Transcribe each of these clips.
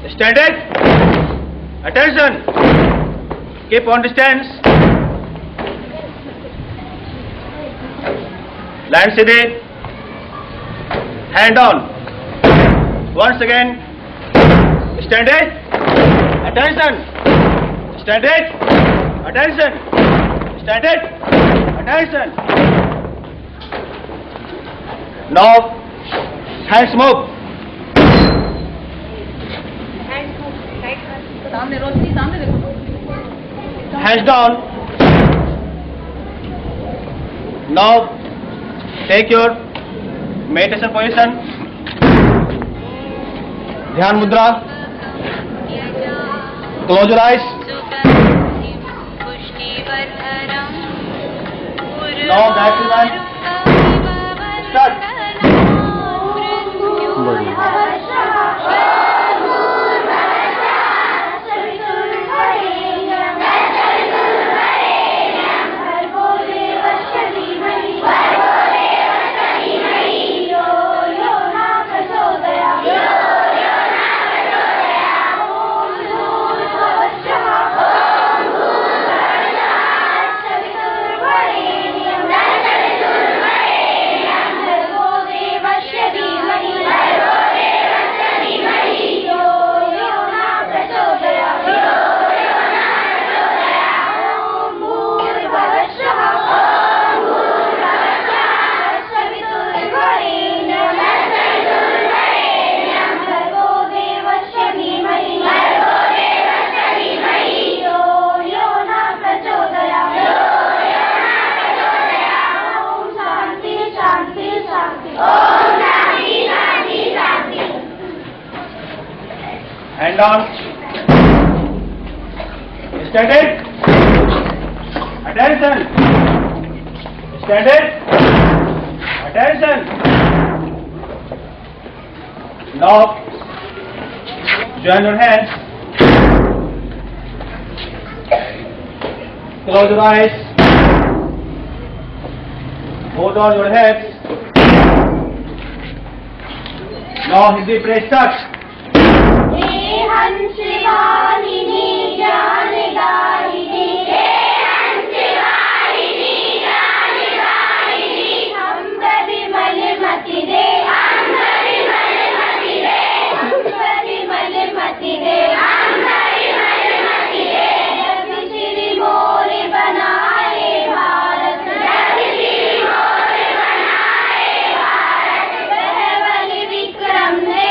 Stand it. Attention. Keep on distance. Land steady. Hand on. Once again. Stand it. Attention. Stand it. Attention. Stand it. Attention. Now, hands move. Hands down. Now, take your meditation position. Dhyan mudra. Close your eyes. Now, Gayatri Mantra. Start. Hand on. Stand it. Attention. Stand it. Attention. Now, join your hands. Close your eyes. Hold on your heads. Now, Hindi praise start. हंसवाहिनी ज्ञानदायिनी हे हंसवाहिनी ज्ञानदायिनी अंबरि मलमति दे अंबरि मलमति दे अंबरि मलमति दे अंबरि मलमति दे जग श्री मोर बनाए भारत जग श्री मोर बनाए भारत वह बलि विक्रम दे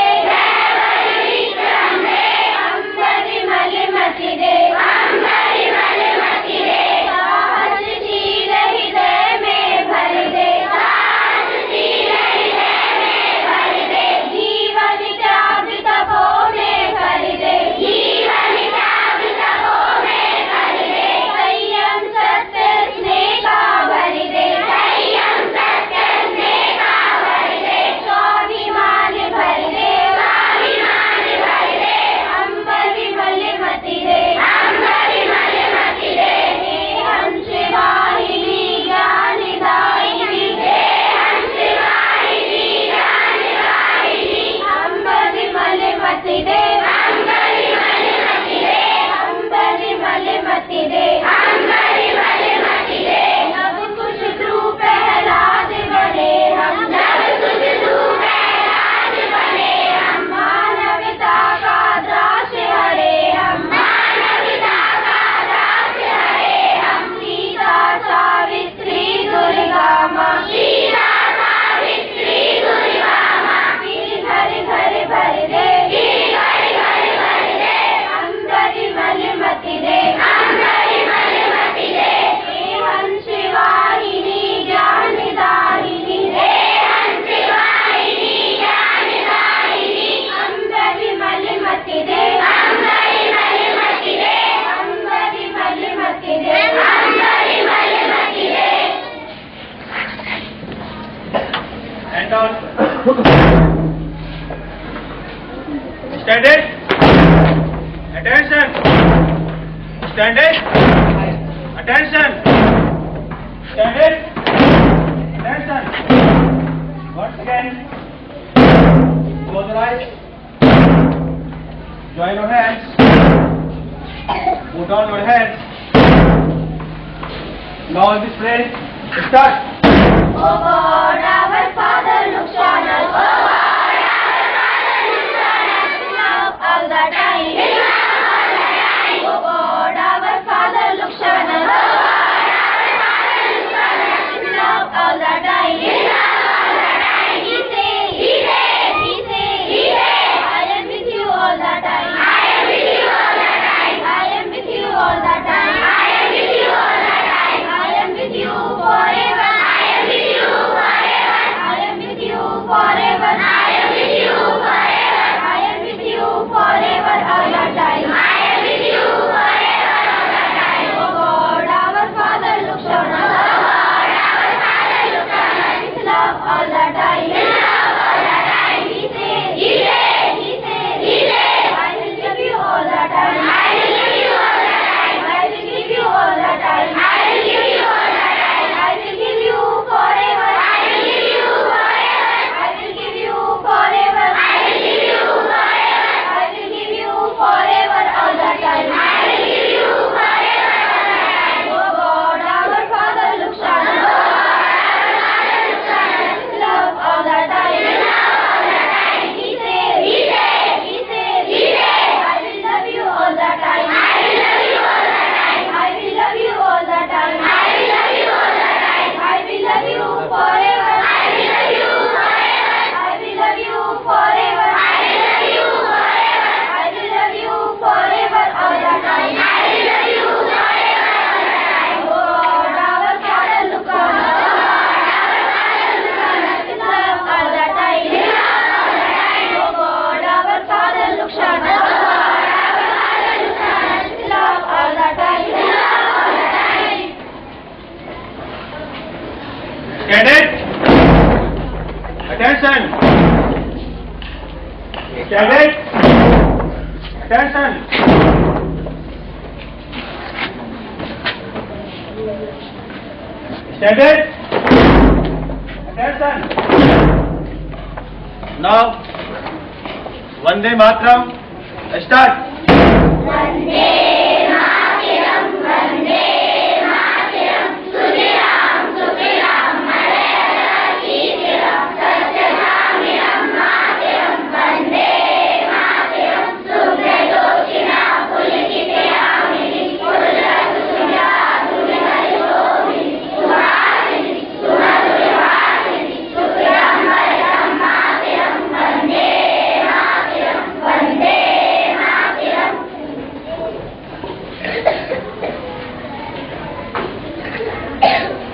Stand it. Attention. Stand it. Attention. Stand it. Attention. Once again. Close your eyes. Join your hands. Put down your hands. Now in this phrase, start. O God, our Father, look on us. O God, our Father, look on us. Love all the time. O God, our Father, look on us. O God, our Father, look on us. Love all the time. He say, I am with you all the time. I am with you all the time. I am with you all the time. I am with you all the time. I am with you forever. I am with you forever. I am with you forever. I am with you forever. I am with you forever all the time. I am with you forever all the time. O God, our Father, look on us. O God, our Father, look on us. With love all the time. With love all the time. He say, I will give you all the time. I will give you all the time. I will give you all the time. I will give you all the time. I will give you forever. I will give you forever. I will give you forever. I will give you forever. I will give you forever all the time. I will give you forever all the time. O God, our Father, look on us. O God, our Father, look on us. Love all the time. Love all the time. He say, I will love you all the time. I will love you all the time. I will love you all the time. I will love you all the time. I will love you forever. I will love you forever. I will love you forever. I will love you forever. I will love you forever all the time. I will love you forever all the time. O God, our Father, look on us. O God, our Father, look on us. Love all the time. Love all the time. O God, our Father, look on us. O God, our Father, look on us. Love all the time. Love all the time. Cadet. Attention. Cadet. Attention. Cadet. Attention. Now, Vande Mataram. Start. Vande Mataram, Vande Mataram, Sudiram, Sudiram, Malayala, Keetiram, Satyadhamiram, Mataram, Vande Mataram, Subhadosina, Pulikitayamini, Pullakusunda, Dhumihariomini, Suhasini, Sumadhurivasini, Sukhram Varam, Mataram, Vande Mataram, Vande Mataram.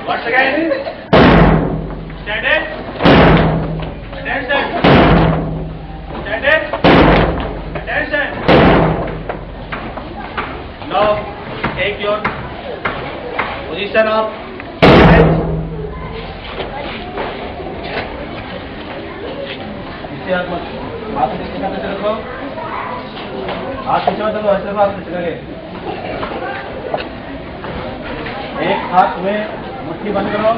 Once again. Stand it. Attention. Stand it. Attention. Now take your position of hands. इसे हाथ मत नीचे करके रखो. हाथ नीचे मत रखो. ऐसे हाथ नीचे करें. एक हाथ में मुट्ठी बंद करो.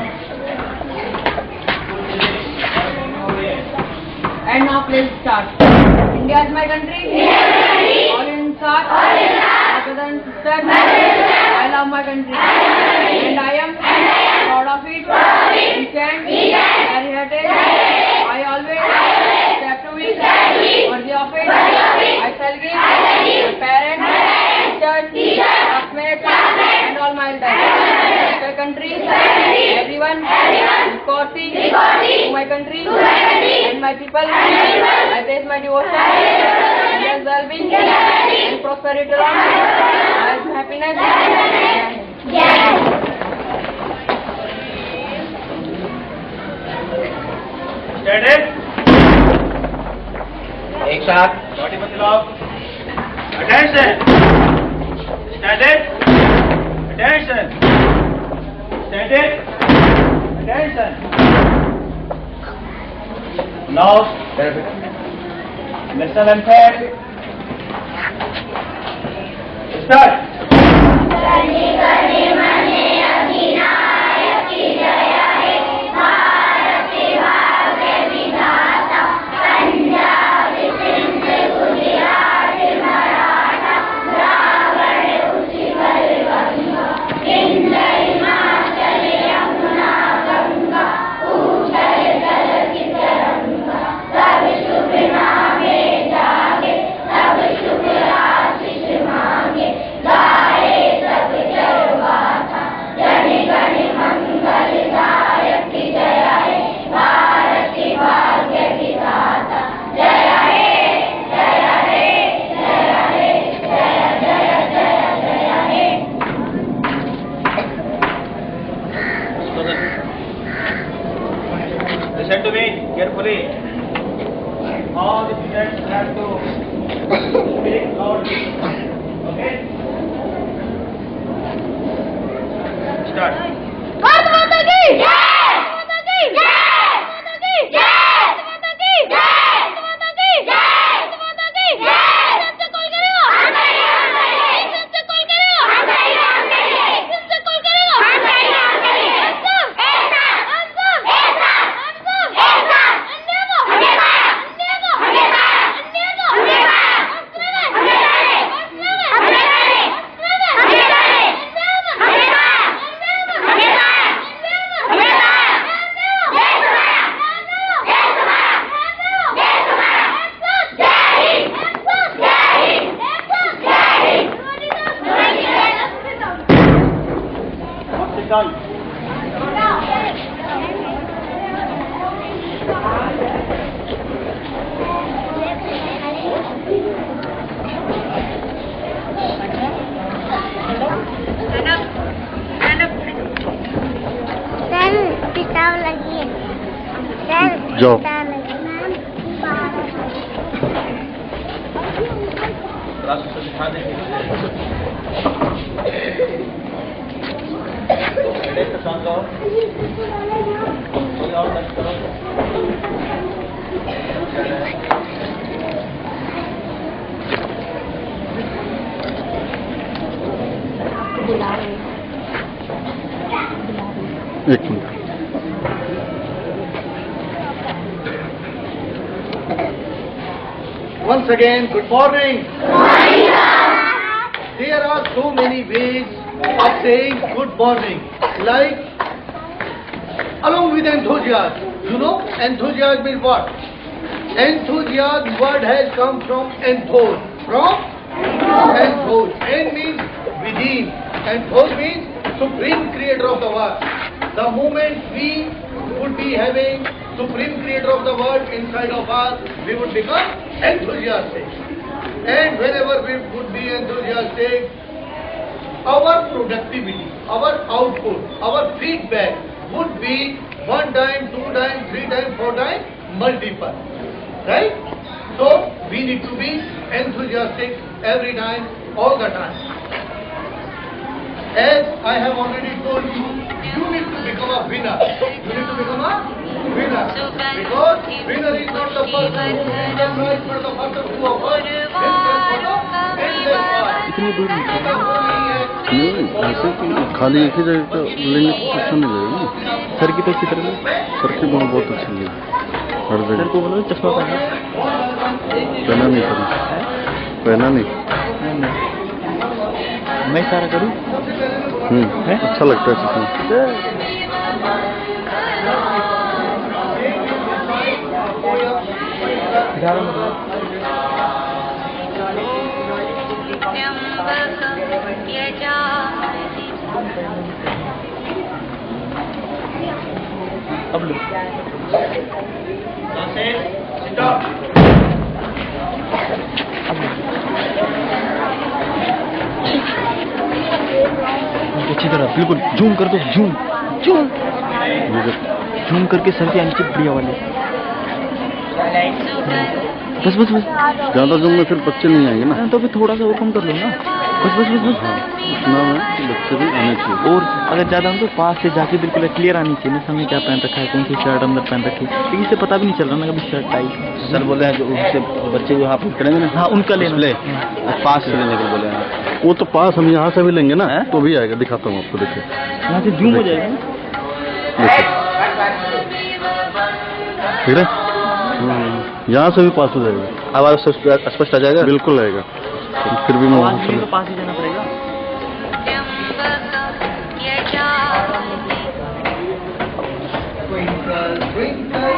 And now please start. India is my country. All in sir. My brother and sister. I love my country. And I am proud of it. We stand. Carry heritage. I always strive to be worthy of it. I shall give my parents, teachers, classmates, and all my elders. My country, everyone, courtesy to my country and my people. I place my devotion and their well-being and prosperity along and happiness. Stand it. एक साथ body मत हिलाओ. Attention. Stand it. Attention. Stand it. Attention. Now, national anthem. Start. Punjab, Sindh, Gujarat, Speak loudly. Okay? Start. Bharat माता की जय! भारत माता की जय! भारत माता की जय! भारत माता की जय! भारत माता की जय! भारत माता की जय! सबसे कॉल करेगा हम करेंगे सबसे कॉल करेगा हम करेंगे सबसे कॉल करेगा हम करेंगे हम सब ऐसा हम सब ऐसा हम सब ऐसा अन्य को हमें पाया अन्य को हमें पाया अन्य को हमें पाया अस्त्र हमें डाले अस्त्र हमें डाले अस्त्र हमें डाले अन्य को हमें पाया हमें पाया हमें पाया जय तुम्हारा जय तुम्हारा जय तुम्हारा जय हिंद जय हिंद जय हिंद Sit down. किताब लगी है जाओ। क्लास को दिखा देंगे तो शांत रहो कोई और टच करो एक minute. Once again, good morning. There are so many ways of saying good morning, like along with enthusiasm. You know, enthusiasm is what? Enthusiasm word has come from enthos. From? Enthos. En means within. Enthos means supreme creator of the world. The moment we would be having supreme creator of the world inside of us, we would become enthusiastic. And whenever we would be enthusiastic, our productivity, our output, our feedback would be 1 time, 2 times, 3 times, 4 times, multiple. Right? So, we need to be enthusiastic every time, all the time. As I have already told you, you need to become a winner. You need to become a winner. Because winner is not the person who wins the prize, but the person who offers himself for the endless prize. इतनी दूर नहीं नहीं, ऐसे कि खाली एक ही जगह का लेंगे तो अच्छा नहीं लगेगा ना। सर की तो अच्छी तरह सर की बहुत अच्छी लगी हर जगह। सर को बोलो चश्मा पहना नहीं सर पहना नहीं मैं सारा करूँ अच्छा लगता है चश्मा। अब लो sit down. अच्छी तरह बिल्कुल जूम कर दो जूम जूम जूम करके सर के नीचे बढ़िया वाले बस बस बस ज़्यादा जूम में फिर बच्चे नहीं आएंगे ना। तो फिर थोड़ा सा और कम कर लो ना बस बस बस बस इतना में बच्चे भी आने चाहिए। और अगर ज़्यादा हो तो पास से जाके बिल्कुल क्लियर आनी चाहिए ना सामने क्या पहन रखा है कौन सी शर्ट अंदर पहन रखी है लेकिन इससे पता भी नहीं चल रहा ना कभी शर्ट टाई। सर बोले हैं जो उससे बच्चे जो यहाँ करेंगे ना हाँ उनका लेना पास से लेने के बोले हैं। वो तो पास हम यहाँ से भी लेंगे ना तो भी आएगा दिखाता हूँ आपको देखिए यहाँ से जूम हो जाएगा ठीक है यहाँ से भी पास हो जाएगा आवाज़ स्पष्ट आ जाएगा बिल्कुल आएगा फिर भी मैं वहाँ तो पास ही जाना पड़ेगा। Twinkle, twinkle.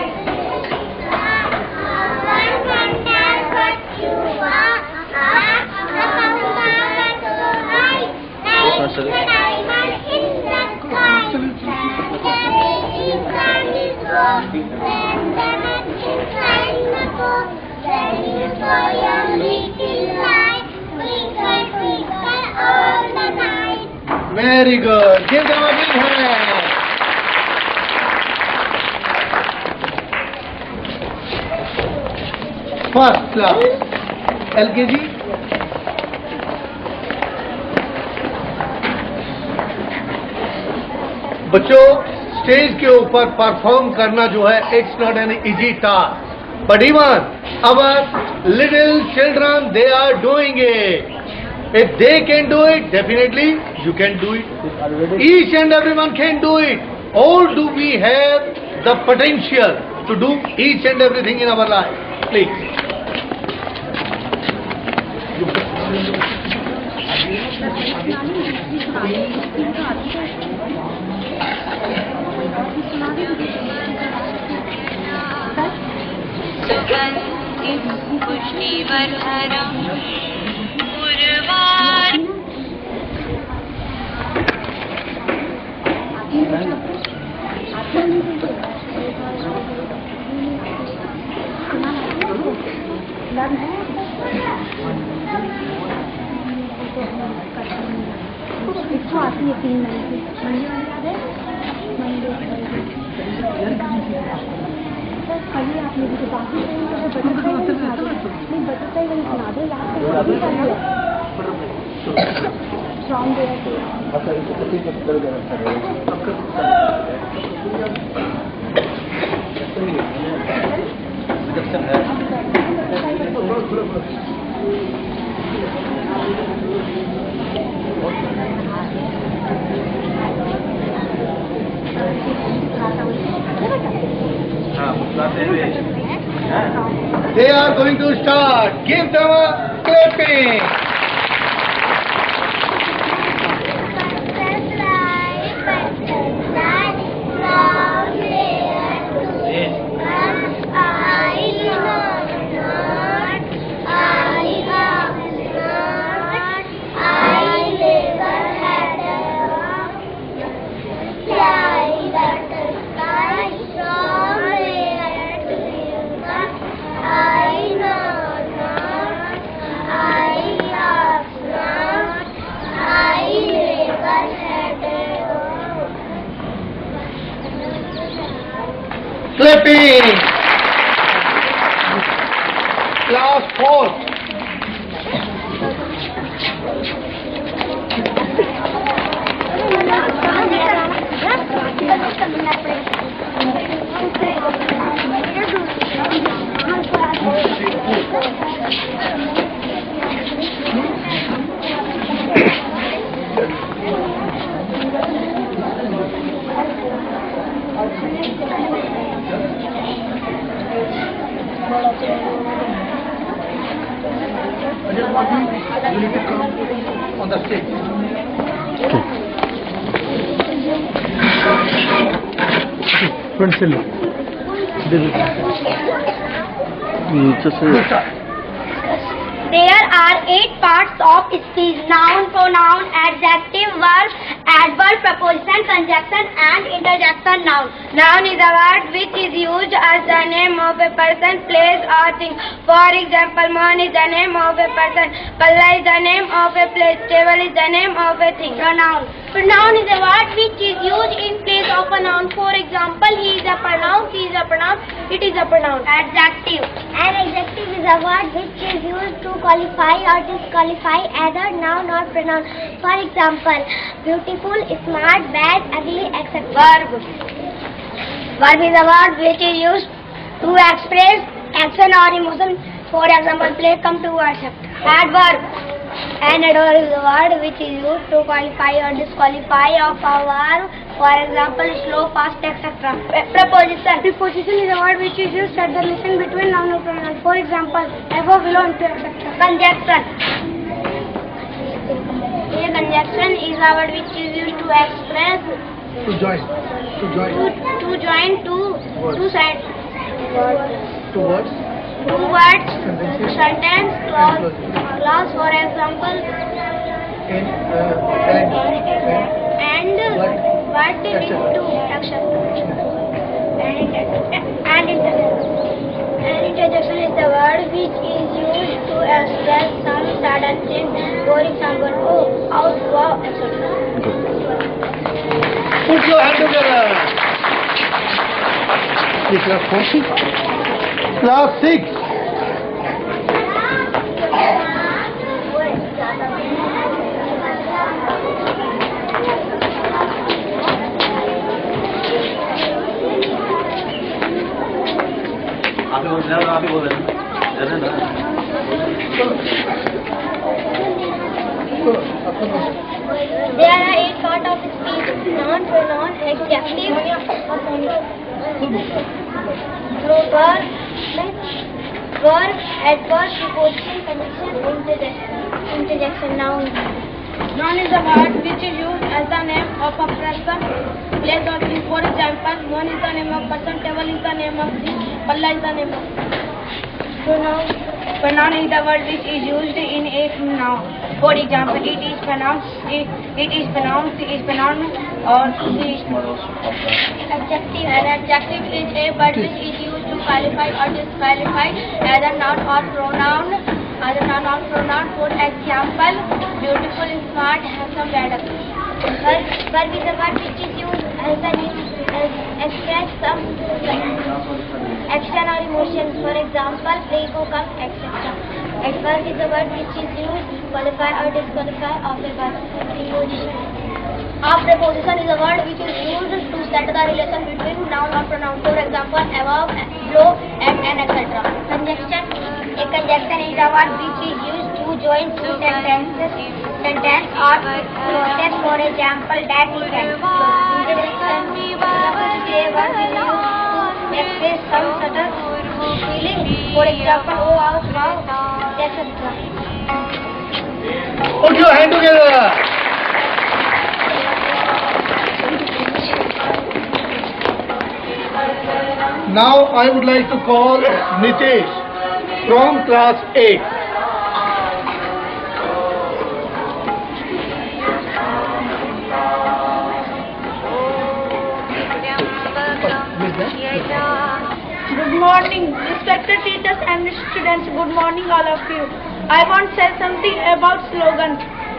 Very good. Give them a big hand. First class. LKG. बच्चों, स्टेज के ऊपर परफॉर्म करना जो है, it's not an easy task, but even our little children, they are doing it. If they can do it, definitely you can do it. Each and everyone can do it. All do we have the potential to do each and everything in our life. Please. पुष्टिवर्धनम् उर्वारुकम् They are going to start. Give them a clapping. Clapping. Class 4. On the stage. There are 8 parts of speech: noun, pronoun, adjective, verb, adverb, preposition, conjunction and interjection. Noun is a word which is used as the name of a person, place or thing. For example, moon is the name of a person, Palla is the name of a place, table is the name of a thing. Pronoun is a word which is used in place of a noun. For example, he is a pronoun, she is a pronoun, it is a pronoun. Adjective. An adjective is a word which is used to qualify or disqualify either noun or pronoun. For example, beautiful, smart, bad, ugly, etc. Verb. Verb is a word which is used to express action or emotion. For example, play, come to, accept. Adverb. An adverb is a word which is used to qualify or disqualify of a verb. For example, slow, fast, etc. Preposition. Preposition is a word which is used at the relation between noun and pronoun. For example, above, below, and etc. Conjunction. A conjunction is a word which is used to express To join. to join two sides. Two words. Two words, sentence, clause, for example, and what with two action. And interjection is the word which is used to express some sudden change. For example, oh, out, wow, etc. Put your hand together. Class 4. Class 6. There are 8 parts of speech: noun, pronoun, adjective, verb, adverb, preposition, conjunction, interjection. Noun is a word which is used as the name of a person, place or thing. For example, one is the name of person, table is the name of thing, palla is the name of pronoun is the word which is used in a noun. For example, it is pronounced, or she is pronounced. Adjective. An adjective is a word which is used to qualify or disqualify as a noun or pronoun. For example, beautiful, smart, handsome, bad. Verb is a word which is used as the name express some action or emotion. For example, play, go, come, etc. Adverb is a word which is used to qualify or disqualify of a verb. A preposition is a word which is used to set the relation between noun or pronoun. For example, above, below, and etc. Conjunction. A conjunction is a word which is used to join two sentences or clauses. For example, that is that. Interjection. A word is used to express some certain feeling. For example, oh, ouch, wow, etc. Put your hand together. Now I would like to call Nitesh from class 8. Good morning, respected teachers and students. Good morning, all of you. I want to say something about slogan.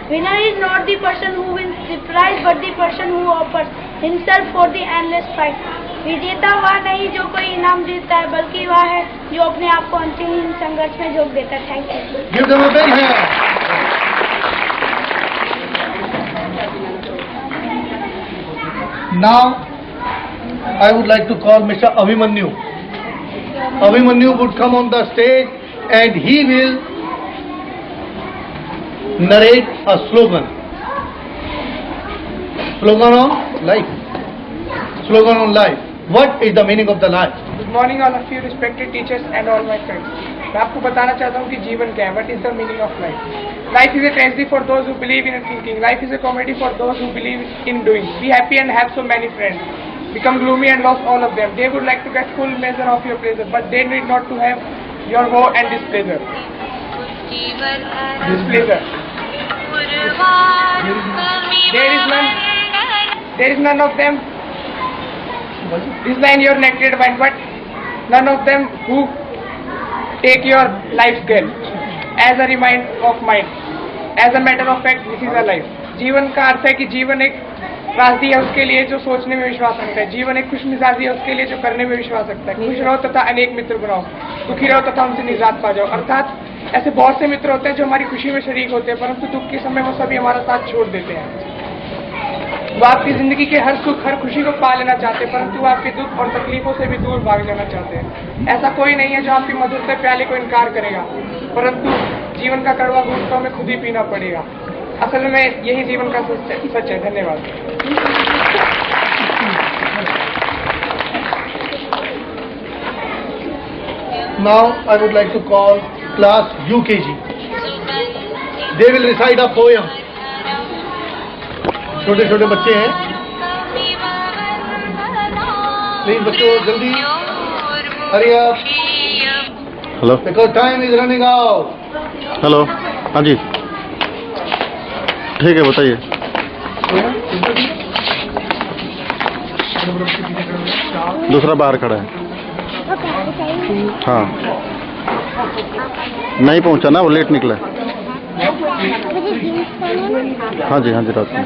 Winner is not the person who wins the prize, but the person who offers himself for the endless fight. विजेता वह नहीं जो कोई इनाम जीतता है, बल्कि वह है जो अपने आप को अंतिम संघर्ष में झोंक देता है. Thank you. Give them a big hand. Now I would like to call Mr. Abhimanyu. Abhimanyu would come on the stage and he will narrate a slogan. Slogan on life. Slogan on life. What is the meaning of the life? Good morning all of you respected teachers and all my friends. मैं आपको बताना चाहता हूँ कि जीवन क्या है. What is the meaning of life? Life is a tragedy for those who believe in thinking. Life is a comedy for those who believe in doing. Be happy and have so many friends. Become gloomy and lost all of them. They would like to get full measure of your pleasure, but they need not to have your woe and displeasure. Displeasure. There is none of them. Design your neglected mind, but none of them who take your life scale as a reminder of mind. As a matter of fact, this is a life. जीवन का अर्थ है कि जीवन एक त्रासदी है उसके लिए जो सोचने में विश्वास रखता है. जीवन एक खुश मिजाजी है उसके लिए जो करने में विश्वास रखता है. खुश रहो तथा अनेक मित्र बनाओ, दुखी रहो तथा उनसे निजात पा जाओ. अर्थात ऐसे बहुत से मित्र होते हैं जो हमारी खुशी में शरीक होते हैं, परंतु दुख के समय वो सभी हमारा साथ छोड़ देते हैं. वो आपकी जिंदगी के हर सुख हर खुशी को पा लेना चाहते हैं, परंतु वो आपके दुख और तकलीफों से भी दूर भाग जाना चाहते हैं. ऐसा कोई नहीं है जो आपकी मधुर से प्याले को इनकार करेगा, परंतु जीवन का कड़वा घूंट तो हमें खुद ही पीना पड़ेगा. असल में यही जीवन का सच है. धन्यवाद. Now I would like to call class UKG. They will recite a poem. छोटे छोटे बच्चे हैं. प्लीज बच्चों जल्दी. Hurry up. Hello Because time is running out. Hello. हाँ जी ठीक है बताइए. दूसरा बाहर खड़ा है. हाँ नहीं पहुंचा ना, वो लेट निकला. हाँ जी रात में.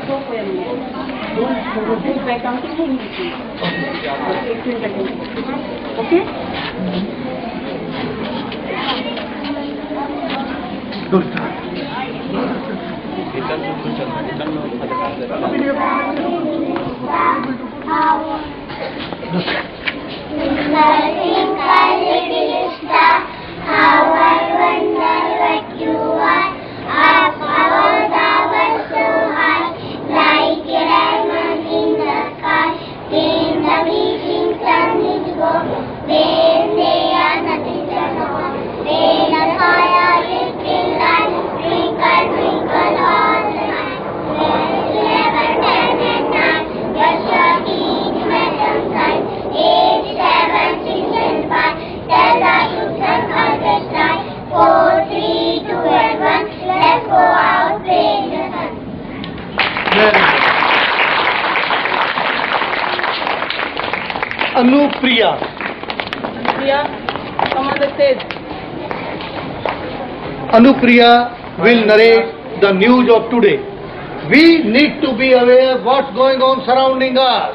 Nothing can little star, how I wonder what you are. Our powers are so high. for our praying nation. Very good. Anupriya. Priya, come on the stage. Anupriya will narrate the news of today. We need to be aware what's going on surrounding us,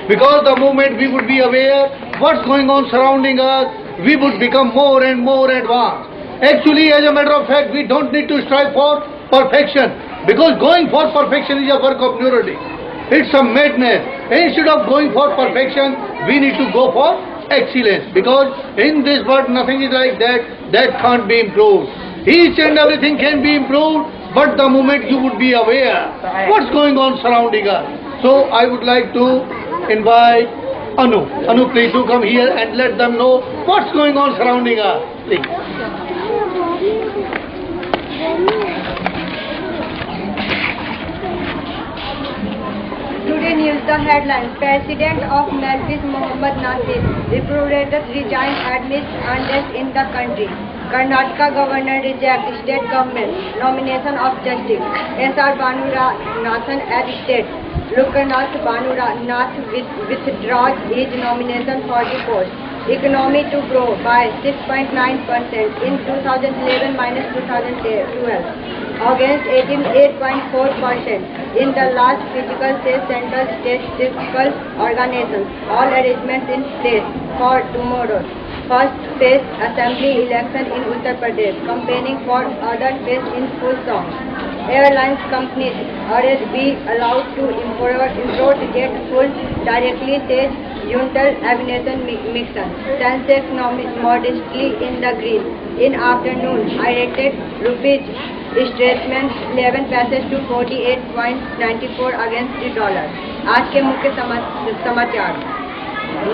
because the moment we would be aware what's going on surrounding us, we would become more and more advanced. Actually, as a matter of fact, we don't need to strive for perfection, because going for perfection is a work of neurotic. It's a madness. Instead of going for perfection, we need to go for excellence, because in this world nothing is like that can't be improved. Each and everything can be improved, but the moment you would be aware what's going on surrounding us. So I would like to invite Anu. Anu, please do come here and let them know what's going on surrounding us. Please. Today news, the headline: President of Maldives Mohammad Nasir repudiated resigned amidst unrest in the country. Karnataka governor rejects state government nomination of justice. S.R. Bhanurathan as state. Lokanath Bhanurathan withdraws his nomination for the post. Economy to grow by 6.9% in 2011 minus 2012. Against 8.4% in the last physical state central statistical organizations. All arrangements in place for tomorrow. First phase assembly election in Uttar Pradesh. Campaigning for other phase in full song. Airlines companies are be allowed to import jet fuel directly, says United Aviation Mission. Sensex modestly in the green. In afternoon, I rated rupees statement 11 पैसे to 48.94 against the dollar. आज के मुख्य समाचार: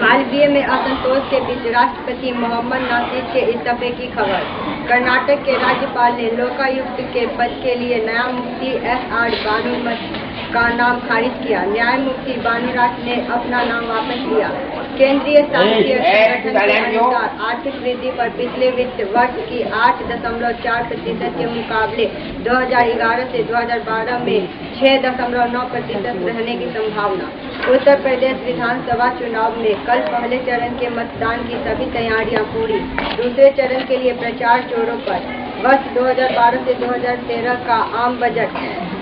मालवीय में असंतोष के बीच राष्ट्रपति मोहम्मद नासिर के इस्तीफे की खबर। कर्नाटक के राज्यपाल ने लोकायुक्त के पद के लिए न्यायमूर्ति S.R. भानुमति का नाम खारिज किया। न्यायमूर्ति भानुराज ने अपना नाम वापस लिया। केंद्रीय सांख्यिकी संगठन के अनुसार आर्थिक वृद्धि पर पिछले वित्त वर्ष की 8.4% के मुकाबले 2011 से 2012 में 6.9% रहने की संभावना। उत्तर प्रदेश विधानसभा चुनाव में कल पहले चरण के मतदान की सभी तैयारियां पूरी। दूसरे चरण के लिए प्रचार जोरों पर। वर्ष 2012 से 2013 का आम बजट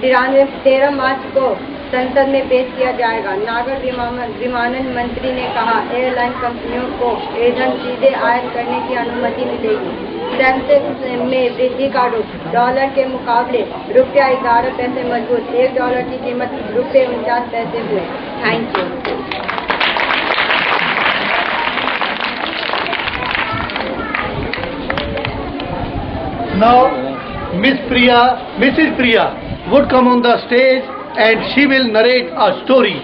13 मार्च को संसद में पेश किया जाएगा। नागर विमानन मंत्री ने कहा, एयरलाइन कंपनियों को ईंधन सीधे आयात करने की अनुमति मिलेगी। सेंसेक्स में वृद्धि का रुख। डॉलर के मुकाबले रुपया 11 पैसे मजबूत। $1 की कीमत ₹49 हुए। Thank you. Now, Mrs. Priya would come on the stage and she will narrate a story.